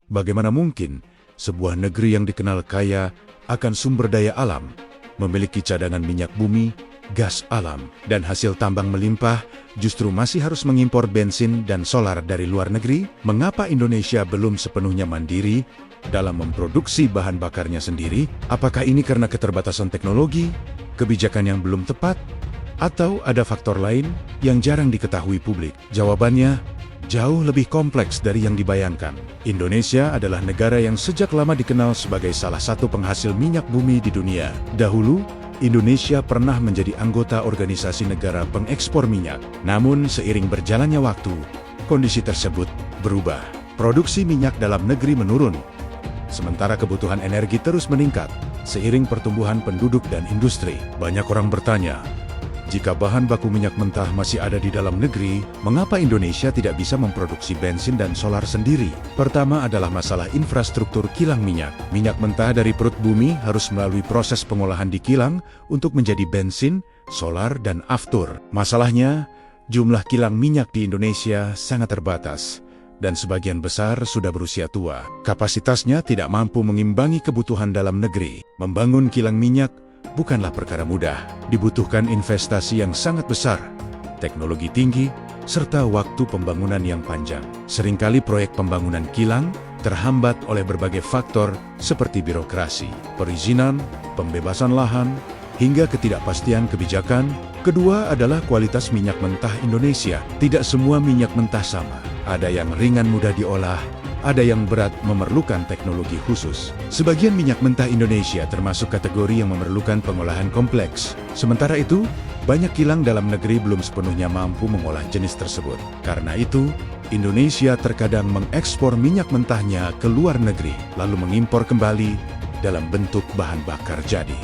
Bagaimana mungkin sebuah negeri yang dikenal kaya akan sumber daya alam, memiliki cadangan minyak bumi, gas alam, dan hasil tambang melimpah, justru masih harus mengimpor bensin dan solar dari luar negeri? Mengapa Indonesia belum sepenuhnya mandiri dalam memproduksi bahan bakarnya sendiri? Apakah ini karena keterbatasan teknologi, kebijakan yang belum tepat, atau ada faktor lain yang jarang diketahui publik? Jawabannya jauh lebih kompleks dari yang dibayangkan. Indonesia adalah negara yang sejak lama dikenal sebagai salah satu penghasil minyak bumi di dunia. Dahulu, Indonesia pernah menjadi anggota organisasi negara pengekspor minyak. Namun, seiring berjalannya waktu, kondisi tersebut berubah. Produksi minyak dalam negeri menurun, sementara kebutuhan energi terus meningkat seiring pertumbuhan penduduk dan industri. Banyak orang bertanya, jika bahan baku minyak mentah masih ada di dalam negeri, mengapa Indonesia tidak bisa memproduksi bensin dan solar sendiri? Pertama adalah masalah infrastruktur kilang minyak. Minyak mentah dari perut bumi harus melalui proses pengolahan di kilang untuk menjadi bensin, solar, dan aftur. Masalahnya, jumlah kilang minyak di Indonesia sangat terbatas, dan sebagian besar sudah berusia tua. Kapasitasnya tidak mampu mengimbangi kebutuhan dalam negeri. Membangun kilang minyak bukanlah perkara mudah. Dibutuhkan investasi yang sangat besar, teknologi tinggi, serta waktu pembangunan yang panjang. Seringkali proyek pembangunan kilang terhambat oleh berbagai faktor seperti birokrasi, perizinan, pembebasan lahan, hingga ketidakpastian kebijakan. Kedua adalah kualitas minyak mentah Indonesia. Tidak semua minyak mentah sama. Ada yang ringan mudah diolah, ada yang berat memerlukan teknologi khusus. Sebagian minyak mentah Indonesia termasuk kategori yang memerlukan pengolahan kompleks. Sementara itu, banyak kilang dalam negeri belum sepenuhnya mampu mengolah jenis tersebut. Karena itu, Indonesia terkadang mengekspor minyak mentahnya ke luar negeri, lalu mengimpor kembali dalam bentuk bahan bakar jadi.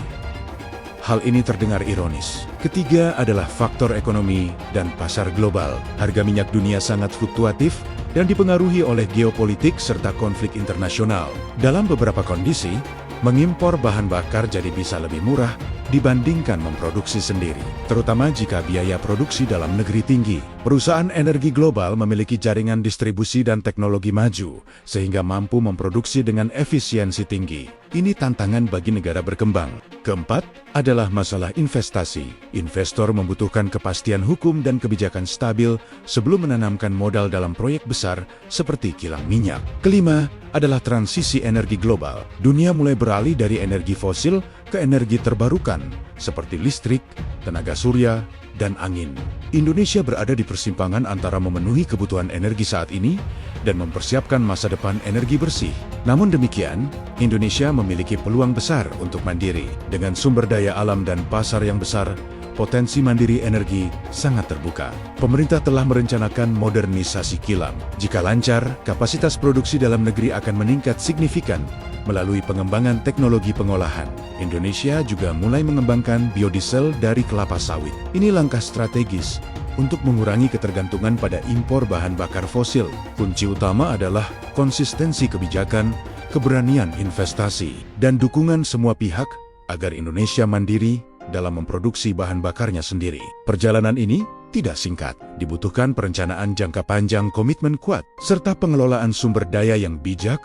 Hal ini terdengar ironis. Ketiga adalah faktor ekonomi dan pasar global. Harga minyak dunia sangat fluktuatif dan dipengaruhi oleh geopolitik serta konflik internasional. Dalam beberapa kondisi, mengimpor bahan bakar jadi bisa lebih murah dibandingkan memproduksi sendiri, terutama jika biaya produksi dalam negeri tinggi. Perusahaan energi global memiliki jaringan distribusi dan teknologi maju, sehingga mampu memproduksi dengan efisiensi tinggi. Ini tantangan bagi negara berkembang. Keempat adalah masalah investasi. Investor membutuhkan kepastian hukum dan kebijakan stabil sebelum menanamkan modal dalam proyek besar seperti kilang minyak. Kelima adalah transisi energi global. Dunia mulai beralih dari energi fosil ke energi terbarukan seperti listrik, tenaga surya, dan angin. Indonesia berada di persimpangan antara memenuhi kebutuhan energi saat ini dan mempersiapkan masa depan energi bersih. Namun demikian, Indonesia memiliki peluang besar untuk mandiri. Dengan sumber daya alam dan pasar yang besar, potensi mandiri energi sangat terbuka. Pemerintah telah merencanakan modernisasi kilang. Jika lancar, kapasitas produksi dalam negeri akan meningkat signifikan melalui pengembangan teknologi pengolahan. Indonesia juga mulai mengembangkan biodiesel dari kelapa sawit. Ini langkah strategis untuk mengurangi ketergantungan pada impor bahan bakar fosil. Kunci utama adalah konsistensi kebijakan, keberanian investasi, dan dukungan semua pihak agar Indonesia mandiri dalam memproduksi bahan bakarnya sendiri. Perjalanan ini tidak singkat, dibutuhkan perencanaan jangka panjang, komitmen kuat, serta pengelolaan sumber daya yang bijak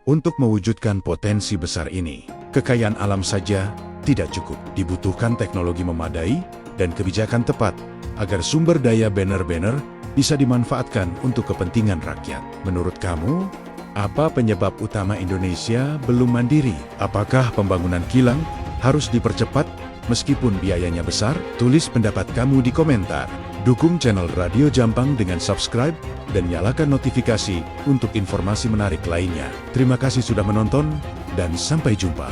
untuk mewujudkan potensi besar ini. Kekayaan alam saja tidak cukup, dibutuhkan teknologi memadai dan kebijakan tepat agar sumber daya benar-benar bisa dimanfaatkan untuk kepentingan rakyat. Menurut kamu, apa penyebab utama Indonesia belum mandiri? Apakah pembangunan kilang harus dipercepat meskipun biayanya besar? Tulis pendapat kamu di komentar. Dukung channel Radio Jampang dengan subscribe dan nyalakan notifikasi untuk informasi menarik lainnya. Terima kasih sudah menonton dan sampai jumpa.